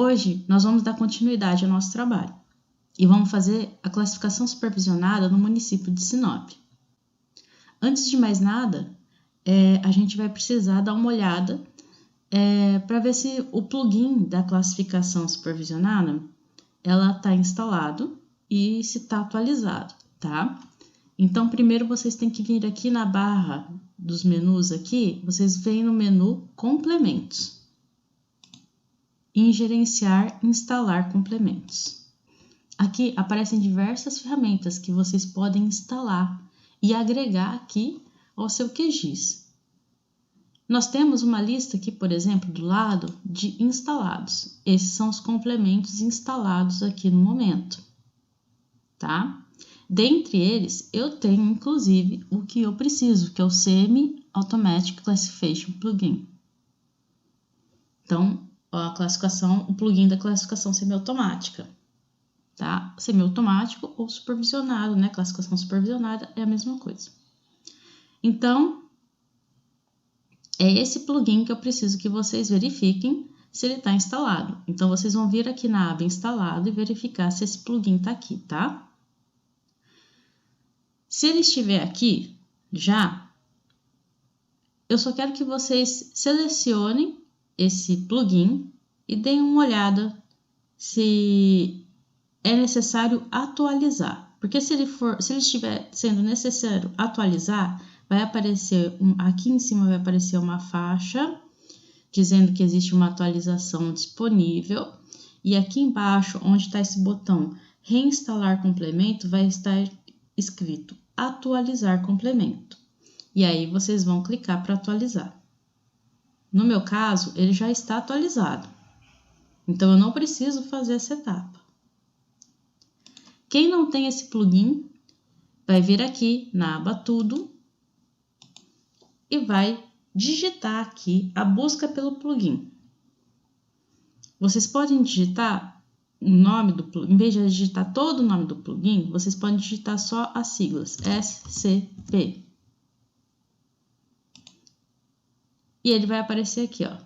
Hoje, nós vamos dar continuidade ao nosso trabalho e vamos fazer a classificação supervisionada no município de Sinop. Antes de mais nada, a gente vai precisar dar uma olhada para ver se o plugin da classificação supervisionada ela está instalado e se está atualizado, tá? Então, primeiro vocês têm que vir aqui na barra dos menus aqui, vocês vêm no menu Complementos. Em Gerenciar, Instalar Complementos. Aqui aparecem diversas ferramentas que vocês podem instalar e agregar aqui ao seu QGIS. Nós temos uma lista aqui, por exemplo, do lado de instalados. Esses são os complementos instalados aqui no momento, tá? Dentre eles, eu tenho inclusive o que eu preciso, que é o CM Automatic Classification Plugin. Então, a classificação, o plugin da classificação semiautomática, tá? Semiautomático ou supervisionado, né? Classificação supervisionada é a mesma coisa. Então, é esse plugin que eu preciso que vocês verifiquem se ele está instalado. Então, vocês vão vir aqui na aba instalado e verificar se esse plugin está aqui, tá? Se ele estiver aqui já, eu só quero que vocês selecionem esse plugin e deem uma olhada se é necessário atualizar. Porque se ele estiver sendo necessário atualizar, vai aparecer aqui em cima vai aparecer uma faixa dizendo que existe uma atualização disponível e aqui embaixo, onde está esse botão reinstalar complemento, vai estar escrito atualizar complemento. E aí vocês vão clicar para atualizar. No meu caso, ele já está atualizado. Então eu não preciso fazer essa etapa. Quem não tem esse plugin, vai vir aqui na aba Tudo e vai digitar aqui a busca pelo plugin. Vocês podem digitar o nome do plugin, em vez de digitar todo o nome do plugin, vocês podem digitar só as siglas SCP. E ele vai aparecer aqui, ó,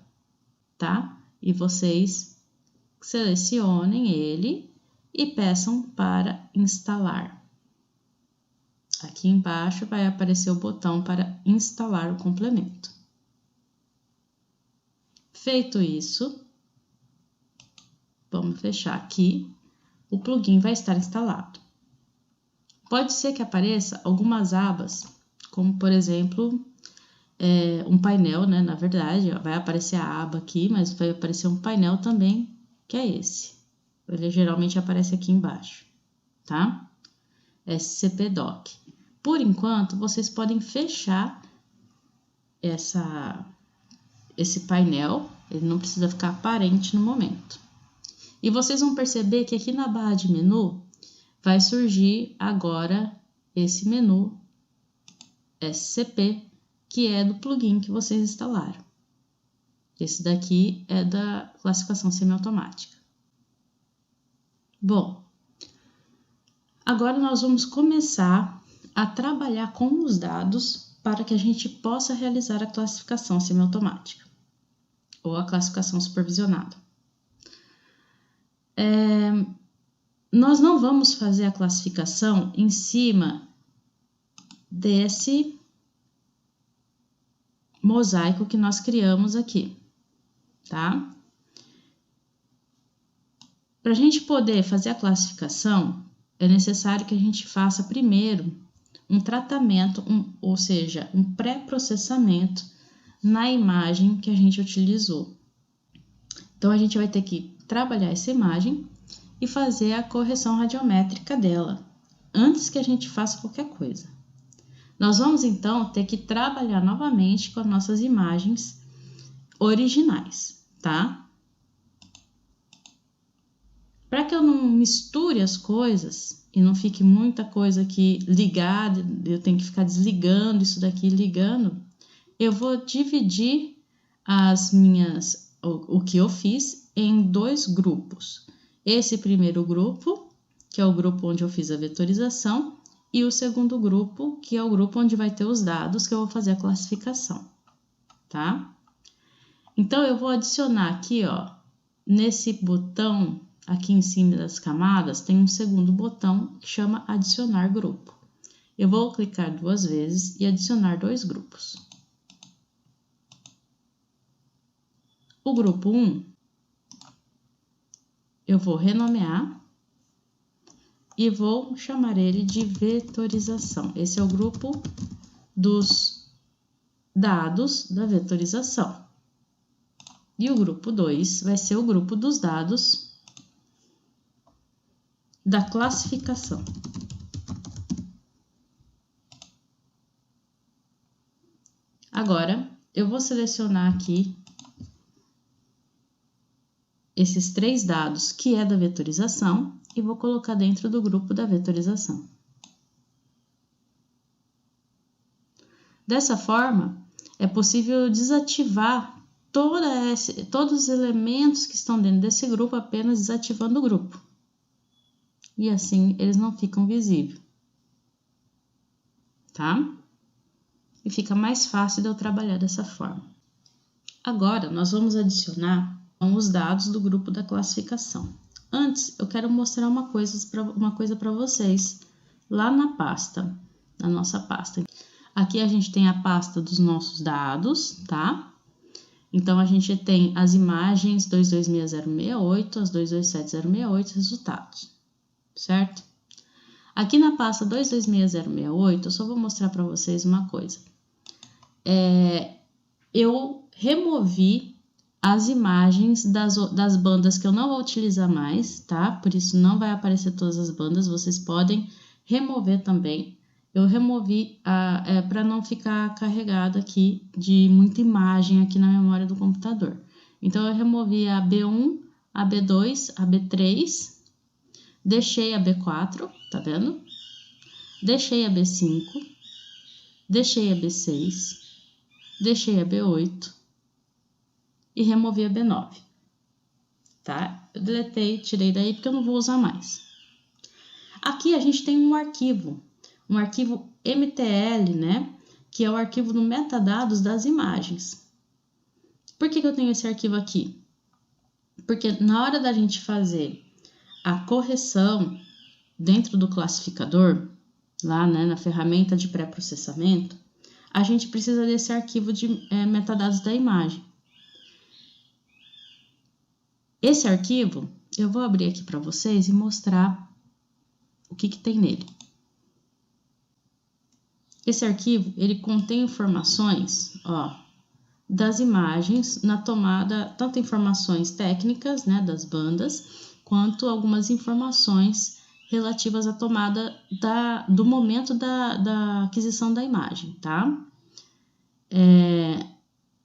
tá? E vocês selecionem ele e peçam para instalar. Aqui embaixo vai aparecer o botão para instalar o complemento. Feito isso, vamos fechar aqui, o plugin vai estar instalado. Pode ser que apareça algumas abas, como por exemplo, um painel, né? Na verdade, ó, vai aparecer a aba aqui, mas vai aparecer um painel também, que é esse. Ele geralmente aparece aqui embaixo, tá? SCP Doc. Por enquanto, vocês podem fechar esse painel, ele não precisa ficar aparente no momento. E vocês vão perceber que aqui na barra de menu vai surgir agora esse menu SCP, que é do plugin que vocês instalaram. Esse daqui é da classificação semiautomática. Bom, agora nós vamos começar a trabalhar com os dados para que a gente possa realizar a classificação semiautomática ou a classificação supervisionada. Nós não vamos fazer a classificação em cima desse mosaico que nós criamos aqui, tá? Para a gente poder fazer a classificação, é necessário que a gente faça primeiro um tratamento, ou seja, um pré-processamento na imagem que a gente utilizou. Então, a gente vai ter que trabalhar essa imagem e fazer a correção radiométrica dela, antes que a gente faça qualquer coisa. Nós vamos, então, ter que trabalhar novamente com as nossas imagens originais, tá? Para que eu não misture as coisas e não fique muita coisa aqui ligada, eu tenho que ficar desligando isso daqui e ligando, eu vou dividir o que eu fiz em dois grupos. Esse primeiro grupo, que é o grupo onde eu fiz a vetorização, e o segundo grupo, que é o grupo onde vai ter os dados que eu vou fazer a classificação, tá? Então, eu vou adicionar aqui, ó, nesse botão aqui em cima das camadas, tem um segundo botão que chama adicionar grupo. Eu vou clicar 2 vezes e adicionar 2 grupos. O grupo 1, eu vou renomear e vou chamar ele de vetorização. Esse é o grupo dos dados da vetorização. E o grupo 2 vai ser o grupo dos dados da classificação. Agora, eu vou selecionar aqui esses 3 dados que é da vetorização e vou colocar dentro do grupo da vetorização. Dessa forma, é possível desativar todos os elementos que estão dentro desse grupo apenas desativando o grupo. E assim eles não ficam visíveis, tá? E fica mais fácil de eu trabalhar dessa forma. Agora, nós vamos adicionar os dados do grupo da classificação. Antes, eu quero mostrar uma coisa para vocês lá na nossa pasta. Aqui a gente tem a pasta dos nossos dados, tá? Então, a gente tem as imagens 226068, as 227068, resultados, certo? Aqui na pasta 226068, eu só vou mostrar para vocês uma coisa. Eu removi as imagens das bandas que eu não vou utilizar mais, tá? Por isso não vai aparecer todas as bandas, vocês podem remover também. Eu removi para não ficar carregado aqui de muita imagem aqui na memória do computador. Então, eu removi a B1, a B2, a B3, deixei a B4, tá vendo? Deixei a B5, deixei a B6, deixei a B8 e removi a B9, tá? Eu deletei, tirei daí porque eu não vou usar mais. Aqui a gente tem um arquivo MTL, né? Que é o arquivo do metadados das imagens. Por que eu tenho esse arquivo aqui? Porque na hora da gente fazer a correção dentro do classificador, lá, né, na ferramenta de pré-processamento, a gente precisa desse arquivo de metadados da imagem. Esse arquivo, eu vou abrir aqui para vocês e mostrar o que tem nele. Esse arquivo, ele contém informações, das imagens na tomada, tanto informações técnicas, né, das bandas, quanto algumas informações relativas à tomada do momento da aquisição da imagem, tá?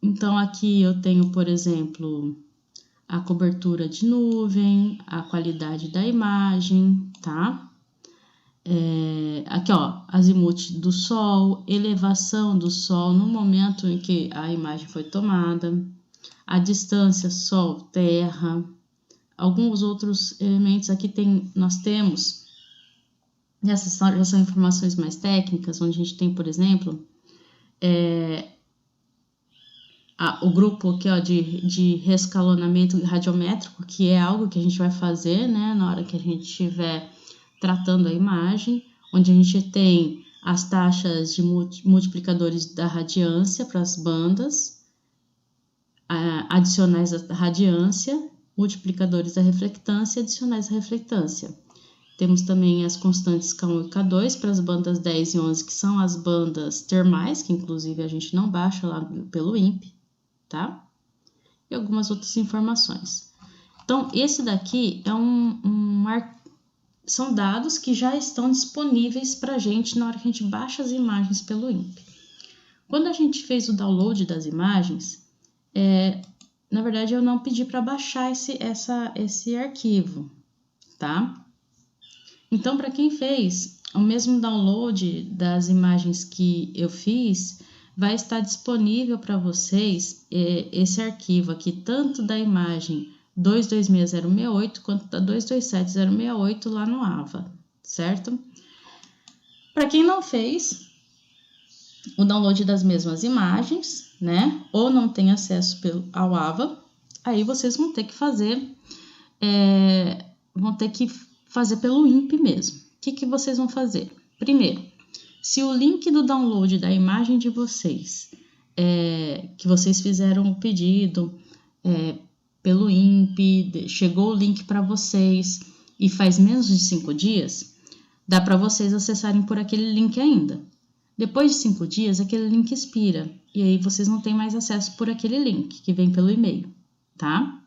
Então, aqui eu tenho, por exemplo, a cobertura de nuvem, a qualidade da imagem, tá? Aqui, azimuth do Sol, elevação do Sol no momento em que a imagem foi tomada, a distância Sol-Terra, alguns outros elementos aqui nós temos, essas já são informações mais técnicas, onde a gente tem, por exemplo, o grupo aqui, de rescalonamento radiométrico, que é algo que a gente vai fazer, né, na hora que a gente estiver tratando a imagem, onde a gente tem as taxas de multiplicadores da radiância para as bandas, adicionais da radiância, multiplicadores da reflectância e adicionais da reflectância. Temos também as constantes K1 e K2 para as bandas 10 e 11, que são as bandas termais, que inclusive a gente não baixa lá pelo INPE, tá? E algumas outras informações. Então, esse daqui é são dados que já estão disponíveis para a gente na hora que a gente baixa as imagens pelo INPE. Quando a gente fez o download das imagens, na verdade eu não pedi para baixar esse arquivo, tá? Então, para quem fez o mesmo download das imagens que eu fiz, vai estar disponível para vocês esse arquivo aqui, tanto da imagem 226068 quanto da 227068 lá no AVA, certo? Para quem não fez o download das mesmas imagens, né, ou não tem acesso ao AVA, aí vocês vão ter que fazer, pelo INPE mesmo. O que vocês vão fazer? Primeiro, se o link do download da imagem de vocês, que vocês fizeram o pedido pelo INPE, chegou o link para vocês e faz menos de 5 dias, dá para vocês acessarem por aquele link ainda. Depois de 5 dias, aquele link expira e aí vocês não têm mais acesso por aquele link que vem pelo e-mail, tá?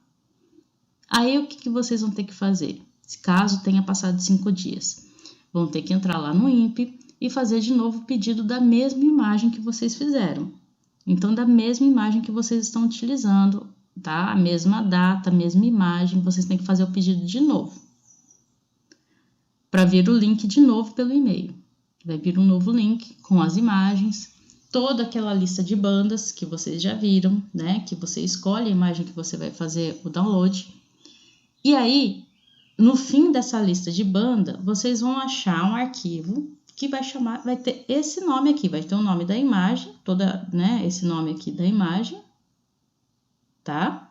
Aí o que vocês vão ter que fazer? Caso tenha passado 5 dias, vão ter que entrar lá no INPE e fazer de novo o pedido da mesma imagem que vocês fizeram. Então, da mesma imagem que vocês estão utilizando, tá? A mesma data, a mesma imagem, vocês têm que fazer o pedido de novo. Para vir o link de novo pelo e-mail. Vai vir um novo link com as imagens, toda aquela lista de bandas que vocês já viram, né? Que você escolhe a imagem que você vai fazer o download. E aí, no fim dessa lista de banda, vocês vão achar um arquivo que vai ter esse nome aqui, vai ter o nome da imagem, esse nome aqui da imagem, tá?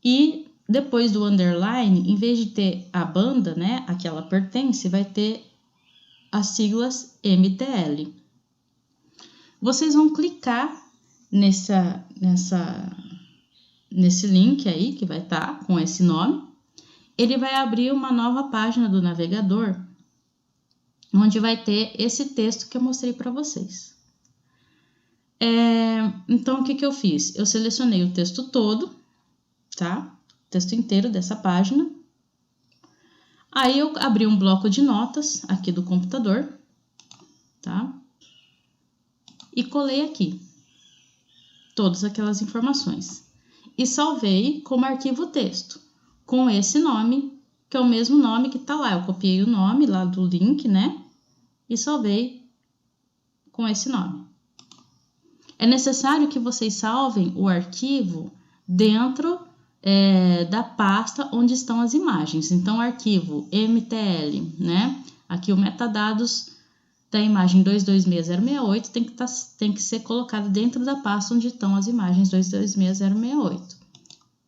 E depois do underline, em vez de ter a banda, né, a que ela pertence, vai ter as siglas MTL. Vocês vão clicar nesse link aí, que vai estar com esse nome. Ele vai abrir uma nova página do navegador, onde vai ter esse texto que eu mostrei para vocês. Então, o que eu fiz? Eu selecionei o texto todo, tá? O texto inteiro dessa página. Aí, eu abri um bloco de notas aqui do computador, tá? E colei aqui todas aquelas informações. E salvei como arquivo texto, com esse nome, que é o mesmo nome que tá lá. Eu copiei o nome lá do link, né? E salvei com esse nome. É necessário que vocês salvem o arquivo dentro da pasta onde estão as imagens. Então, arquivo MTL, né? Aqui o metadados da imagem 226068 tem que ser colocado dentro da pasta onde estão as imagens 226068,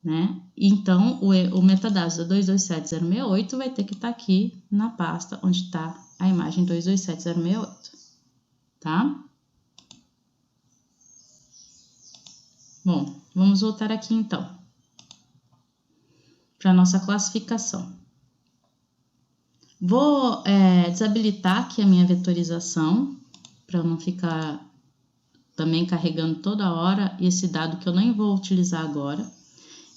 né? Então, o metadados da 227068 vai ter que estar aqui na pasta onde está a imagem 227068, tá? Bom, vamos voltar aqui então para a nossa classificação. Vou desabilitar aqui a minha vetorização, para não ficar também carregando toda hora esse dado que eu nem vou utilizar agora.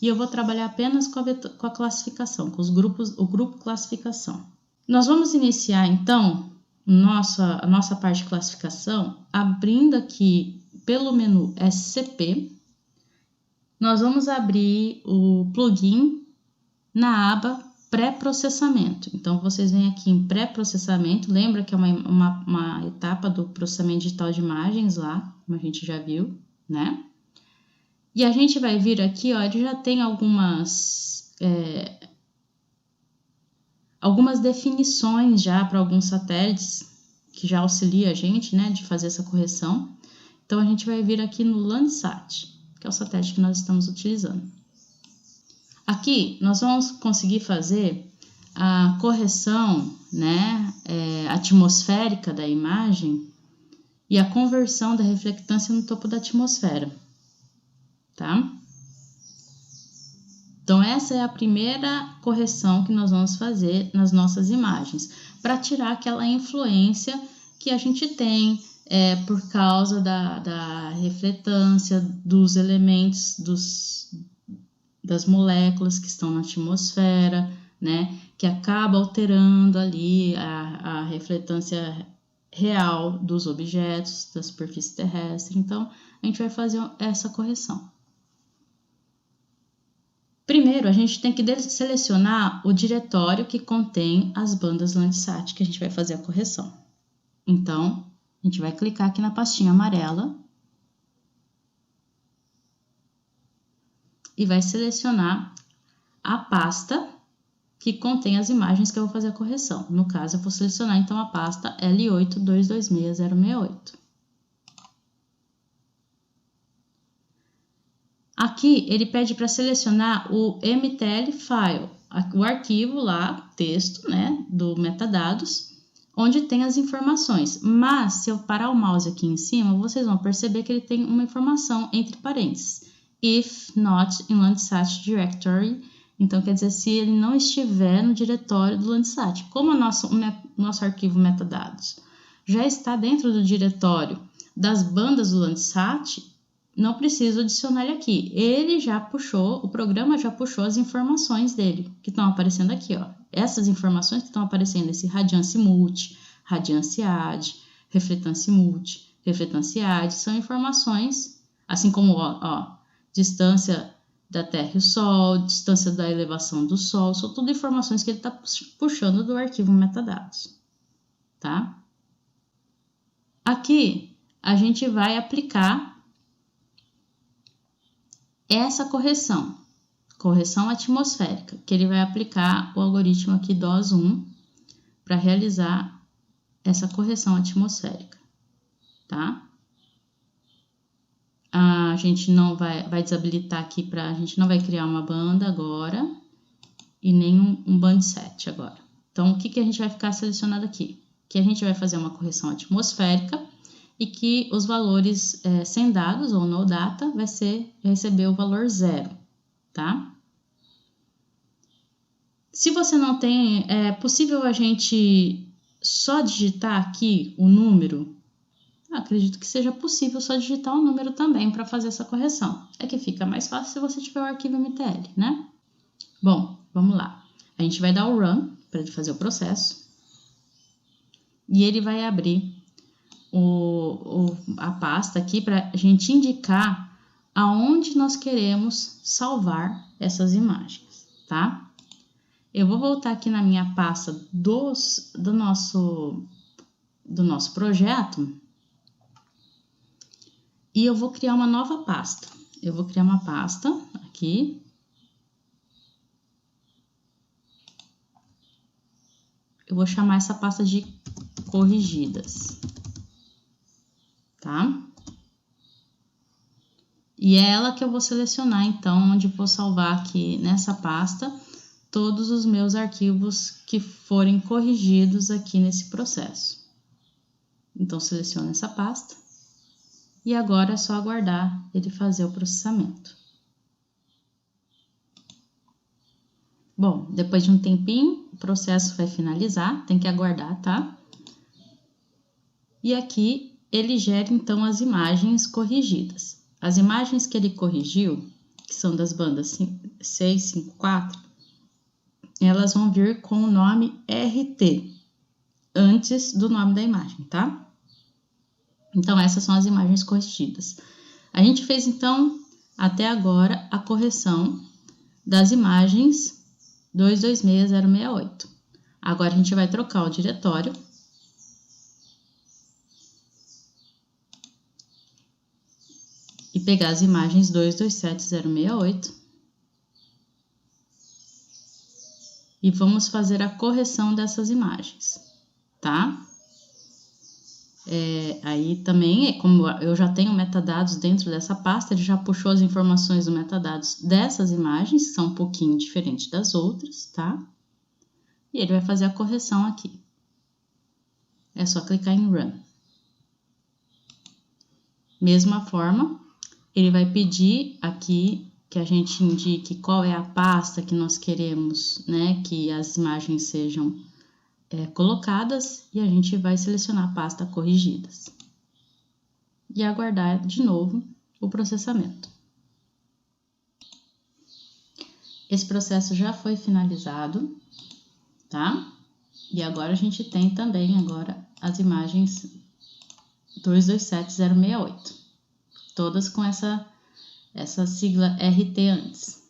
E eu vou trabalhar apenas com a classificação, com o grupo classificação. Nós vamos iniciar, então, a nossa parte de classificação, abrindo aqui pelo menu SCP. Nós vamos abrir o plugin na aba pré-processamento. Então, vocês vêm aqui em pré-processamento, lembra que é uma etapa do processamento digital de imagens lá, como a gente já viu, né? E a gente vai vir aqui, ó, ele já tem algumas definições já para alguns satélites que já auxilia a gente, né, de fazer essa correção. Então, a gente vai vir aqui no Landsat, que é o satélite que nós estamos utilizando. Aqui, nós vamos conseguir fazer a correção, né, atmosférica da imagem e a conversão da reflectância no topo da atmosfera, tá? Então, essa é a primeira correção que nós vamos fazer nas nossas imagens, para tirar aquela influência que a gente tem por causa da refletância dos elementos, das moléculas que estão na atmosfera, né, que acaba alterando ali a refletância real dos objetos da superfície terrestre. Então, a gente vai fazer essa correção. Primeiro, a gente tem que selecionar o diretório que contém as bandas Landsat, que a gente vai fazer a correção. Então, a gente vai clicar aqui na pastinha amarela e vai selecionar a pasta que contém as imagens que eu vou fazer a correção. No caso, eu vou selecionar então a pasta L8226068. Aqui ele pede para selecionar o MTL file, o arquivo lá, texto, né, do metadados, onde tem as informações. Mas se eu parar o mouse aqui em cima, vocês vão perceber que ele tem uma informação entre parênteses. If not in Landsat directory. Então, quer dizer, se ele não estiver no diretório do Landsat. Como o nosso arquivo metadados já está dentro do diretório das bandas do Landsat, não preciso adicionar ele aqui. Ele já puxou, o programa já puxou as informações dele, que estão aparecendo aqui, ó. Essas informações que estão aparecendo, esse radiância multi, radiância ad, refletância multi, refletância ad, são informações, assim como, ó, distância da Terra e o Sol, distância da elevação do Sol, são tudo informações que ele está puxando do arquivo metadados, tá? Aqui, a gente vai aplicar essa correção atmosférica, que ele vai aplicar o algoritmo aqui DOS1 para realizar essa correção atmosférica, tá? A gente não vai desabilitar aqui a gente não vai criar uma banda agora e nem um band set agora. Então, o que a gente vai ficar selecionado aqui? Que a gente vai fazer uma correção atmosférica e que os valores sem dados ou no data vai receber o valor 0, tá? Se você não tem, é possível a gente só digitar aqui o número? Acredito que seja possível só digitar o número também para fazer essa correção. É que fica mais fácil se você tiver o arquivo MTL, né? Bom, vamos lá. A gente vai dar o run para ele fazer o processo. E ele vai abrir a pasta aqui para a gente indicar aonde nós queremos salvar essas imagens, tá? Eu vou voltar aqui na minha pasta do nosso projeto e eu vou criar uma nova pasta. Eu vou criar uma pasta aqui. Eu vou chamar essa pasta de corrigidas, tá? E é ela que eu vou selecionar, então, onde eu vou salvar aqui nessa pasta todos os meus arquivos que forem corrigidos aqui nesse processo. Então, seleciono essa pasta e agora é só aguardar ele fazer o processamento. Bom, depois de um tempinho, o processo vai finalizar, tem que aguardar, tá? E aqui ele gera então as imagens corrigidas. As imagens que ele corrigiu, que são das bandas 6, 5, 4, elas vão vir com o nome RT, antes do nome da imagem, tá? Então, essas são as imagens corrigidas. A gente fez, então, até agora, a correção das imagens 226068. Agora, a gente vai trocar o diretório e pegar as imagens 227068 e vamos fazer a correção dessas imagens, tá? Aí também, como eu já tenho metadados dentro dessa pasta, ele já puxou as informações do metadados dessas imagens, que são um pouquinho diferentes das outras, tá? E ele vai fazer a correção aqui. É só clicar em Run. Mesma forma, ele vai pedir aqui que a gente indique qual é a pasta que nós queremos, né, que as imagens sejam colocadas, e a gente vai selecionar a pasta corrigidas. E aguardar de novo o processamento. Esse processo já foi finalizado, tá? E agora a gente tem também as imagens 227068, todas com essa sigla RT antes.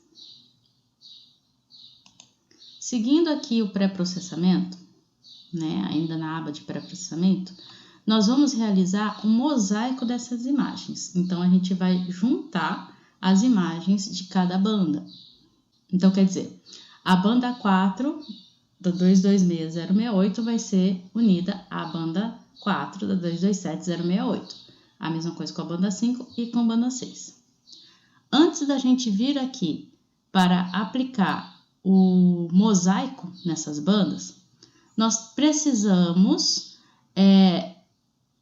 Seguindo aqui o pré-processamento, né, ainda na aba de pré-processamento, nós vamos realizar um mosaico dessas imagens. Então, a gente vai juntar as imagens de cada banda. Então, quer dizer, a banda 4 da 226068 vai ser unida à banda 4 da 227068. A mesma coisa com a banda 5 e com a banda 6. antes da gente vir aqui para aplicar o mosaico nessas bandas, nós precisamos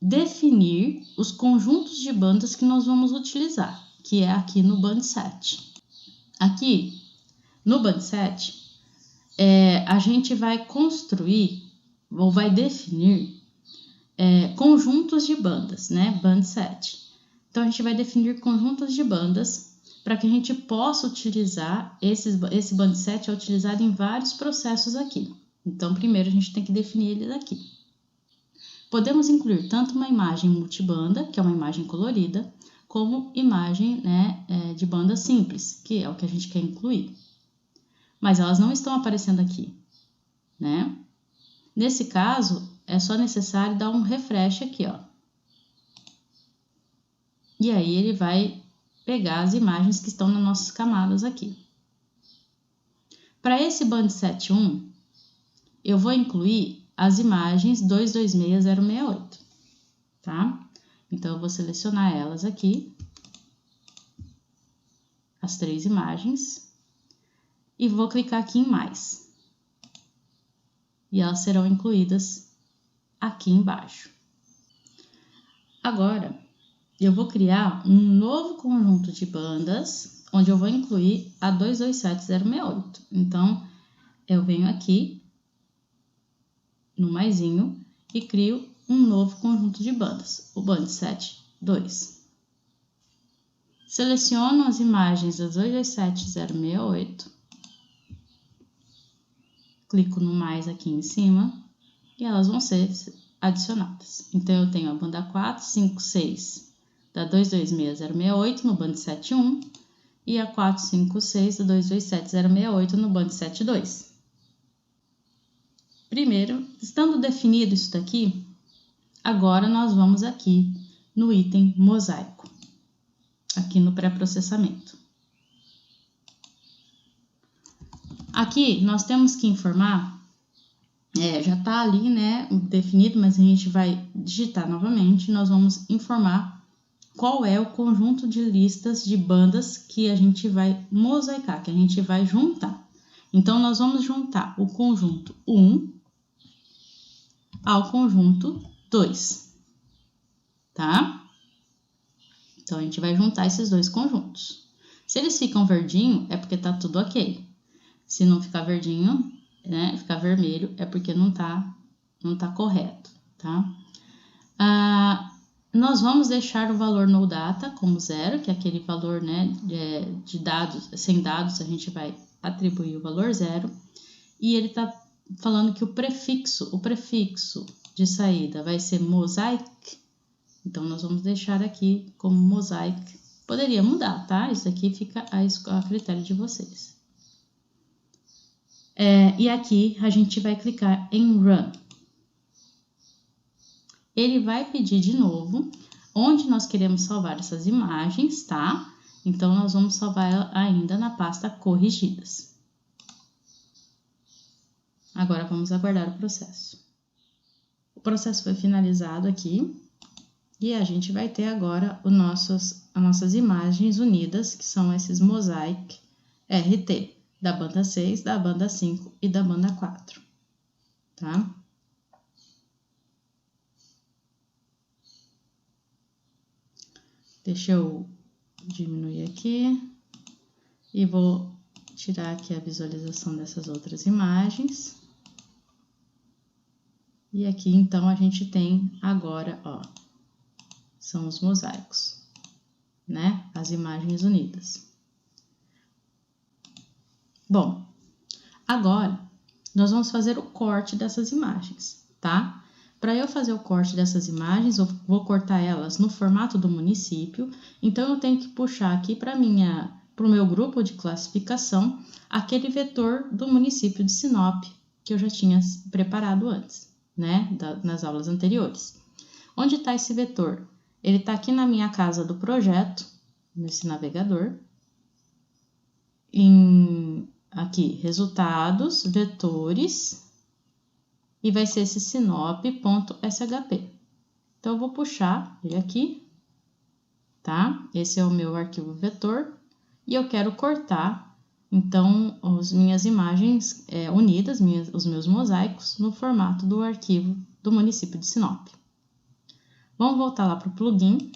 definir os conjuntos de bandas que nós vamos utilizar, que é aqui no band set. Aqui no band set, a gente vai construir ou vai definir conjuntos de bandas, né? Band set. Então, a gente vai definir conjuntos de bandas para que a gente possa utilizar esse band set é utilizado em vários processos aqui. Então, primeiro a gente tem que definir ele daqui. Podemos incluir tanto uma imagem multibanda, que é uma imagem colorida, como imagem, né, de banda simples, que é o que a gente quer incluir. Mas elas não estão aparecendo aqui, né? Nesse caso, é só necessário dar um refresh aqui, ó. E aí ele vai pegar as imagens que estão nas nossas camadas aqui. Para esse band set 1, eu vou incluir as imagens 226068, tá? Então, eu vou selecionar elas aqui, as 3 imagens, e vou clicar aqui em mais. E elas serão incluídas aqui embaixo. Agora, eu vou criar um novo conjunto de bandas, onde eu vou incluir a 227068. Então, eu venho aqui no maisinho e crio um novo conjunto de bandas, o band set 2. Seleciono as imagens das 227068, clico no mais aqui em cima e elas vão ser adicionadas. Então, eu tenho a banda 4, 5, 6 da 226068 no band set 1 e a 4, 5, 6 da 227068 no band set 2. Primeiro, estando definido isso daqui, agora nós vamos aqui no item mosaico, aqui no pré-processamento. Aqui nós temos que informar, já está ali, né, definido, mas a gente vai digitar novamente, nós vamos informar qual é o conjunto de listas de bandas que a gente vai mosaicar, que a gente vai juntar. Então, nós vamos juntar o conjunto 1 ao conjunto 2, tá? Então, a gente vai juntar esses dois conjuntos. Se eles ficam verdinho, é porque tá tudo ok. Se não ficar verdinho, né, ficar vermelho, é porque não tá correto, tá? Nós vamos deixar o valor no data como 0, que é aquele valor, né, de dados, sem dados, a gente vai atribuir o valor 0. E ele tá falando que o prefixo de saída vai ser mosaic. Então, nós vamos deixar aqui como mosaic. Poderia mudar, tá? Isso aqui fica a critério de vocês. E aqui a gente vai clicar em Run. Ele vai pedir de novo onde nós queremos salvar essas imagens, tá? Então, nós vamos salvar ela ainda na pasta corrigidas. Agora, vamos aguardar o processo. O processo foi finalizado aqui e a gente vai ter agora as nossas imagens unidas, que são esses mosaic RT, da banda 6, da banda 5 e da banda 4, tá? Deixa eu diminuir aqui e vou tirar aqui a visualização dessas outras imagens. E aqui, então, a gente tem agora, ó, são os mosaicos, né? As imagens unidas. Bom, agora nós vamos fazer o corte dessas imagens, tá? Para eu fazer o corte dessas imagens, eu vou cortar elas no formato do município, então eu tenho que puxar aqui para o meu grupo de classificação aquele vetor do município de Sinop que eu já tinha preparado antes, né, nas aulas anteriores. Onde está esse vetor? Ele está aqui na minha casa do projeto, nesse navegador, aqui, resultados, vetores, e vai ser esse sinop.shp. Então, eu vou puxar ele aqui, tá? Esse é o meu arquivo vetor. e eu quero cortar, então, as minhas imagens unidas, os meus mosaicos, no formato do arquivo do município de Sinop. Vamos voltar lá para o plugin,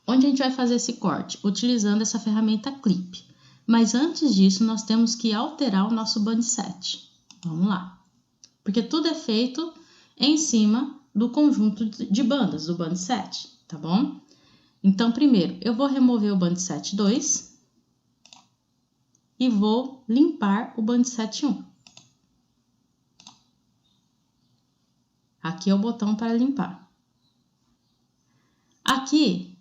onde a gente vai fazer esse corte, utilizando essa ferramenta Clip. Mas antes disso, nós temos que alterar o nosso band set. Vamos lá. Porque tudo é feito em cima do conjunto de bandas, do band set, tá bom? Então, primeiro, eu vou remover o band set 2 e vou limpar o band set 1. Aqui é o botão para limpar. Aqui,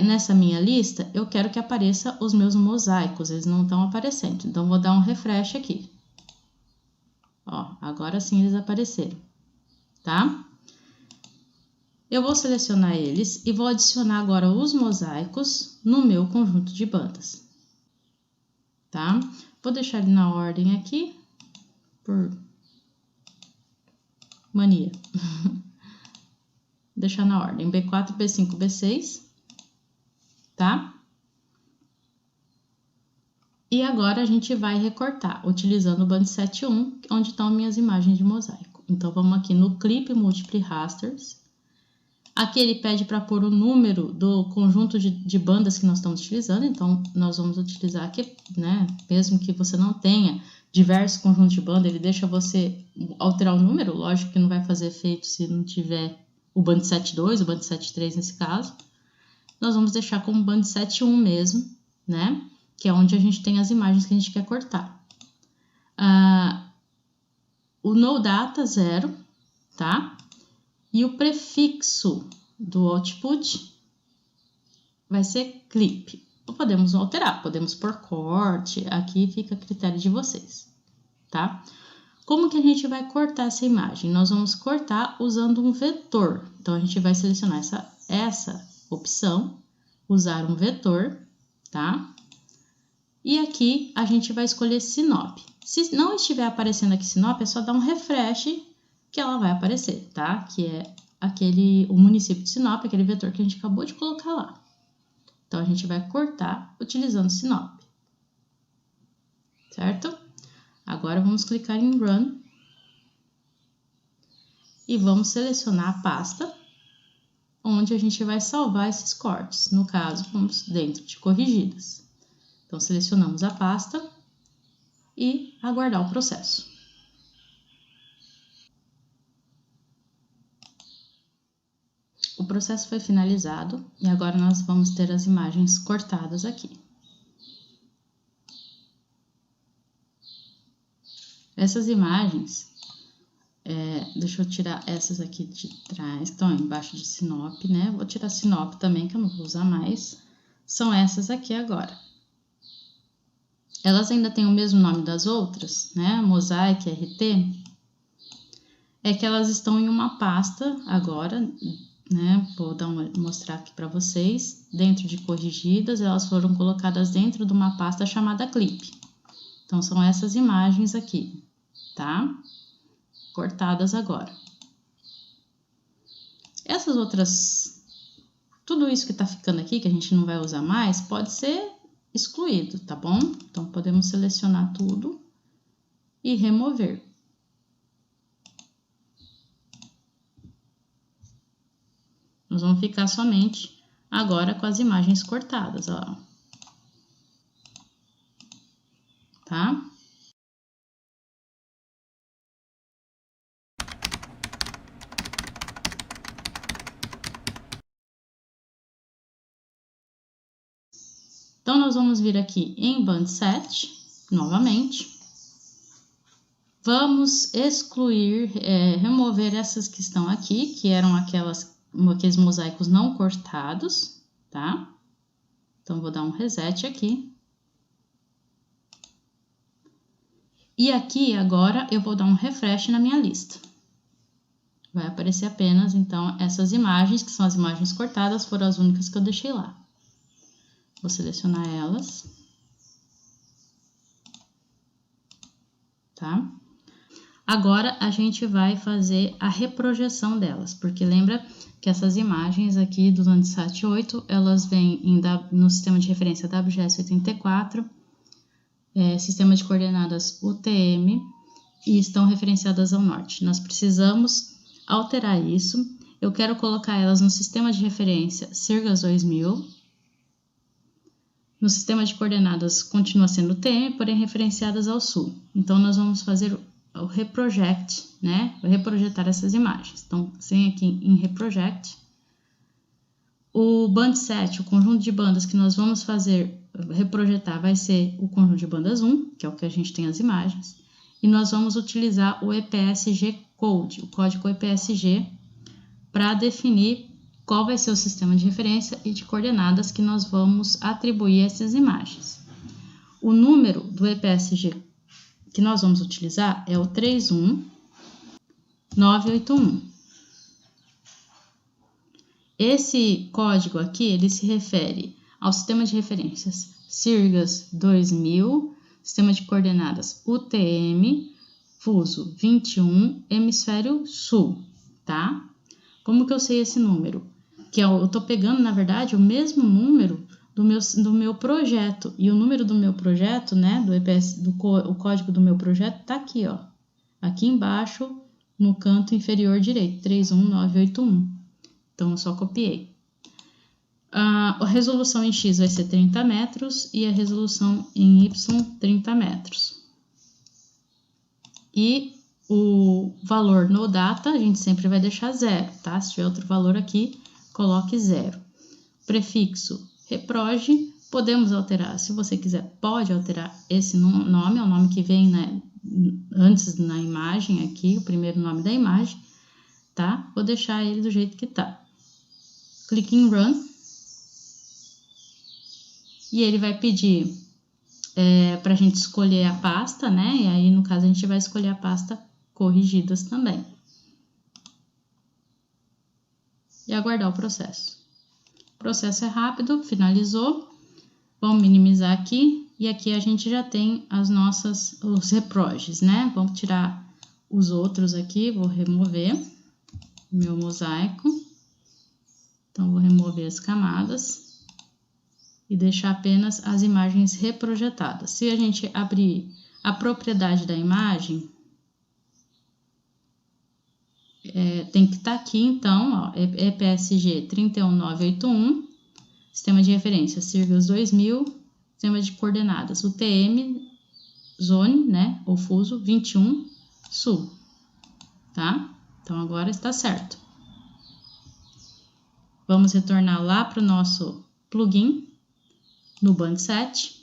nessa minha lista, eu quero que apareça os meus mosaicos, eles não estão aparecendo. Então, vou dar um refresh aqui. Ó, agora sim eles apareceram, tá? Eu vou selecionar eles e vou adicionar agora os mosaicos no meu conjunto de bandas, tá? Vou deixar ele na ordem aqui, por mania. Deixar na ordem B4, B5, B6, tá? E agora a gente vai recortar, utilizando o band set 1, onde estão minhas imagens de mosaico. Então, vamos aqui no Clip Multiply Rasters. Aqui ele pede para pôr o número do conjunto de bandas que nós estamos utilizando, então nós vamos utilizar aqui, né? Mesmo que você não tenha diversos conjuntos de banda, ele deixa você alterar o número, lógico que não vai fazer efeito se não tiver o band set 2, o band set 3 nesse caso. Nós vamos deixar como band set 1 mesmo, né? Que é onde a gente tem as imagens que a gente quer cortar. O no data 0, tá? E o prefixo do output vai ser clip. Ou podemos alterar, podemos pôr corte, aqui fica a critério de vocês, tá? Como que a gente vai cortar essa imagem? Nós vamos cortar usando um vetor. Então, a gente vai selecionar essa opção, usar um vetor, tá? E aqui a gente vai escolher Sinop. Se não estiver aparecendo aqui Sinop, é só dar um refresh que ela vai aparecer, tá? Que é o município de Sinop, aquele vetor que a gente acabou de colocar lá. Então, a gente vai cortar utilizando Sinop, certo? Agora, vamos clicar em Run e vamos selecionar a pasta onde a gente vai salvar esses cortes. No caso, vamos dentro de corrigidas. Então, selecionamos a pasta e aguardar o processo. O processo foi finalizado e agora nós vamos ter as imagens cortadas aqui. Essas imagens, deixa eu tirar essas aqui de trás, que estão embaixo de Sinop, né? Vou tirar Sinop também, que eu não vou usar mais. São essas aqui agora. Elas ainda têm o mesmo nome das outras, né? Mosaic, RT. É que elas estão em uma pasta agora, né? Vou mostrar aqui para vocês. Dentro de corrigidas, elas foram colocadas dentro de uma pasta chamada Clip. Então, são essas imagens aqui, tá? Cortadas agora. Essas outras, tudo isso que tá ficando aqui, que a gente não vai usar mais, pode ser excluído, tá bom? Então, podemos selecionar tudo e remover. Nós vamos ficar somente agora com as imagens cortadas, ó. Tá? Então, nós vamos vir aqui em Band Set, novamente. Vamos excluir, remover essas que estão aqui, que eram aqueles mosaicos não cortados, tá? Então, vou dar um reset aqui. E aqui, agora, eu vou dar um refresh na minha lista. Vai aparecer apenas, então, essas imagens, que são as imagens cortadas, foram as únicas que eu deixei lá. Vou selecionar elas. Tá? Agora, a gente vai fazer a reprojeção delas, porque lembra que essas imagens aqui do Landsat 8, elas vêm no sistema de referência WGS 84, sistema de coordenadas UTM, e estão referenciadas ao norte. Nós precisamos alterar isso. Eu quero colocar elas no sistema de referência Sirgas 2000. No sistema de coordenadas continua sendo UTM, porém referenciadas ao sul. Então, nós vamos fazer o reproject, né? Vou reprojetar essas imagens. Então, vem aqui em reproject. O band set, o conjunto de bandas que nós vamos reprojetar, vai ser o conjunto de bandas 1, que é o que a gente tem as imagens. E nós vamos utilizar o EPSG Code, o código EPSG, para definir qual vai ser o sistema de referência e de coordenadas que nós vamos atribuir a essas imagens. O número do EPSG que nós vamos utilizar é o 31981. Esse código aqui, ele se refere ao sistema de referências Sirgas 2000, sistema de coordenadas UTM, fuso 21, hemisfério sul, tá? Como que eu sei esse número? Que eu tô pegando, na verdade, o mesmo número do meu projeto. E o número do meu projeto, né, o código do meu projeto tá aqui, ó. Aqui embaixo, no canto inferior direito, 31981. Então, eu só copiei. A resolução em X vai ser 30 metros e a resolução em Y, 30 metros. E o valor no data, a gente sempre vai deixar 0, tá? Se tiver outro valor aqui, coloque 0. Prefixo reproje, podemos alterar, se você quiser, pode alterar esse nome, é o nome que vem, né, antes na imagem aqui, o primeiro nome da imagem, tá? Vou deixar ele do jeito que tá. Clique em Run. E ele vai pedir para a gente escolher a pasta, né? E aí, no caso, a gente vai escolher a pasta corrigidas também. E aguardar o processo. O processo é rápido, finalizou. Vamos minimizar aqui. E aqui a gente já tem os reprojes, né? Vamos tirar os outros aqui, vou remover meu mosaico. Então, vou remover as camadas e deixar apenas as imagens reprojetadas. Se a gente abrir a propriedade da imagem, tem que estar aqui, então, ó, EPSG 31981, sistema de referência Sirgas 2000, sistema de coordenadas UTM, zone, né, ou fuso 21, sul, tá? Então, agora está certo. Vamos retornar lá para o nosso plugin, no band set.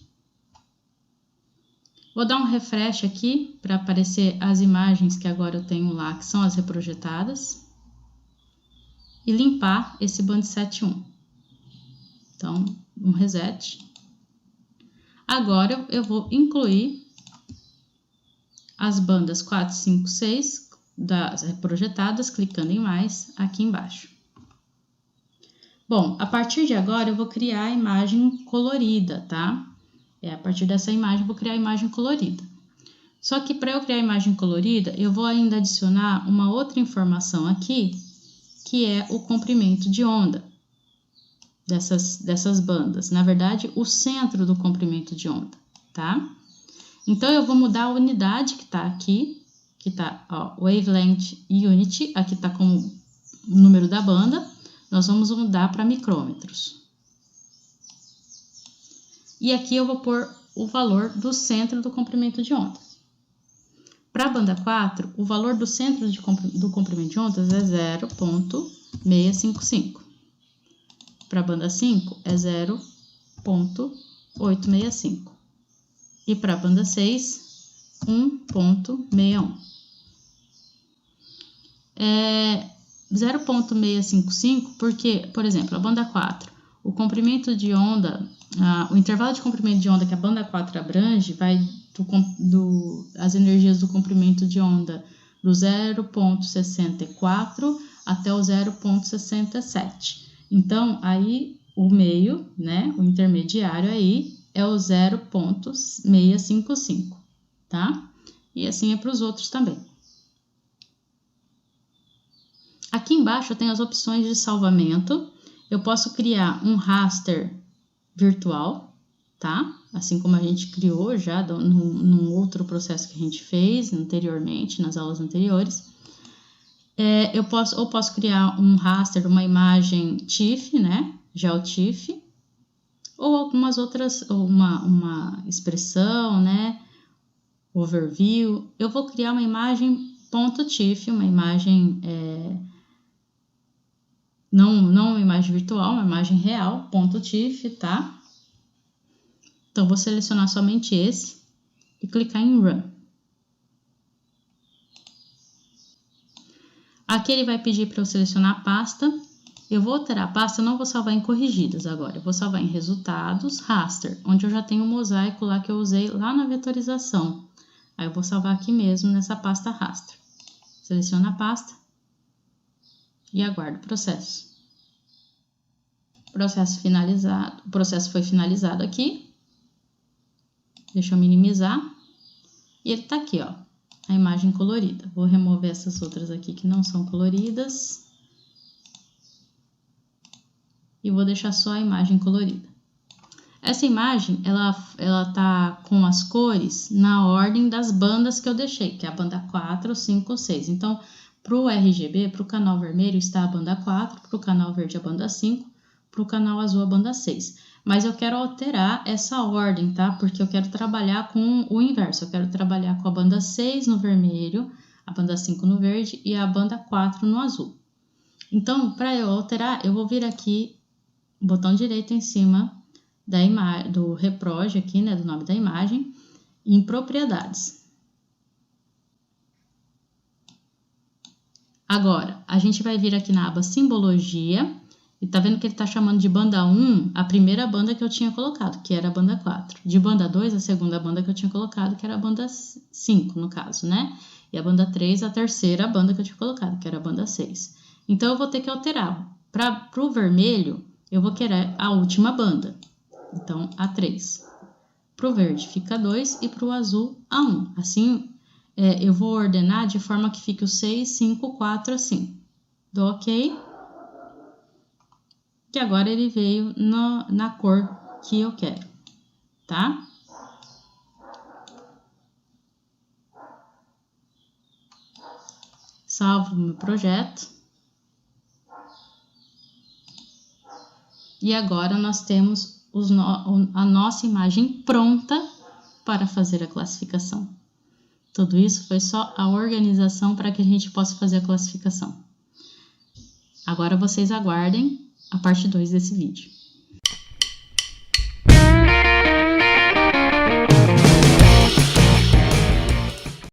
Vou dar um refresh aqui para aparecer as imagens que agora eu tenho lá, que são as reprojetadas. E limpar esse band set 1. Então, um reset. Agora eu vou incluir as bandas 4, 5, 6 das reprojetadas, clicando em mais aqui embaixo. Bom, a partir de agora eu vou criar a imagem colorida, tá? A partir dessa imagem eu vou criar a imagem colorida. Só que para eu criar a imagem colorida, eu vou ainda adicionar uma outra informação aqui, que é o comprimento de onda dessas bandas. Na verdade, o centro do comprimento de onda, tá? Então, eu vou mudar a unidade que tá aqui, que tá, ó, Wavelength Unit, aqui tá como o número da banda, nós vamos mudar para micrômetros. E aqui eu vou pôr o valor do centro do comprimento de ondas. Para a banda 4, o valor do centro do comprimento de ondas é 0,655. Para a banda 5 é 0,865. E para a banda 6, 1,61. 0,655 porque, por exemplo, a banda 4, o comprimento de onda, o intervalo de comprimento de onda que a banda 4 abrange vai as energias do comprimento de onda do 0,64 até o 0,67. Então, aí o meio, né, o intermediário aí é o 0,655, tá? E assim é para os outros também. Aqui embaixo eu tenho as opções de salvamento. Eu posso criar um raster virtual, tá? Assim como a gente criou já num outro processo que a gente fez anteriormente, nas aulas anteriores. Eu posso criar um raster, uma imagem TIFF, né? GeoTIFF, ou algumas outras, uma expressão, né? Overview. Eu vou criar uma imagem .tiff, uma imagem, não uma imagem virtual, uma imagem real, .tiff, tá? Então, vou selecionar somente esse e clicar em Run. Aqui ele vai pedir para eu selecionar a pasta. Eu vou alterar a pasta, não vou salvar em corrigidas agora. Eu vou salvar em resultados, raster, onde eu já tenho o mosaico lá que eu usei lá na vetorização. Aí eu vou salvar aqui mesmo nessa pasta raster. Seleciono a pasta e aguardo o processo. Processo finalizado. O processo foi finalizado aqui. Deixa eu minimizar. E ele tá aqui, ó, a imagem colorida. Vou remover essas outras aqui que não são coloridas. E vou deixar só a imagem colorida. Essa imagem, ela tá com as cores na ordem das bandas que eu deixei, que é a banda 4, 5, 6. Então, para o RGB, para o canal vermelho, está a banda 4, para o canal verde a banda 5, para o canal azul a banda 6. Mas eu quero alterar essa ordem, tá? Porque eu quero trabalhar com o inverso. Eu quero trabalhar com a banda 6 no vermelho, a banda 5 no verde e a banda 4 no azul. Então, para eu alterar, eu vou vir aqui, botão direito em cima do reproj aqui, né, do nome da imagem, em propriedades. Agora, a gente vai vir aqui na aba simbologia, e tá vendo que ele tá chamando de banda 1 a primeira banda que eu tinha colocado, que era a banda 4. De banda 2, a segunda banda que eu tinha colocado, que era a banda 5, no caso, né? E a banda 3, a terceira banda que eu tinha colocado, que era a banda 6. Então, eu vou ter que alterar. Para o vermelho, eu vou querer a última banda. Então, a 3. Para o verde fica 2 e para o azul a 1. Assim, eu vou ordenar de forma que fique o 6, 5, 4 assim. Dou OK. Que agora ele veio na cor que eu quero, tá? Salvo o meu projeto. E agora nós temos a nossa imagem pronta para fazer a classificação. Tudo isso foi só a organização para que a gente possa fazer a classificação. Agora vocês aguardem a parte 2 desse vídeo.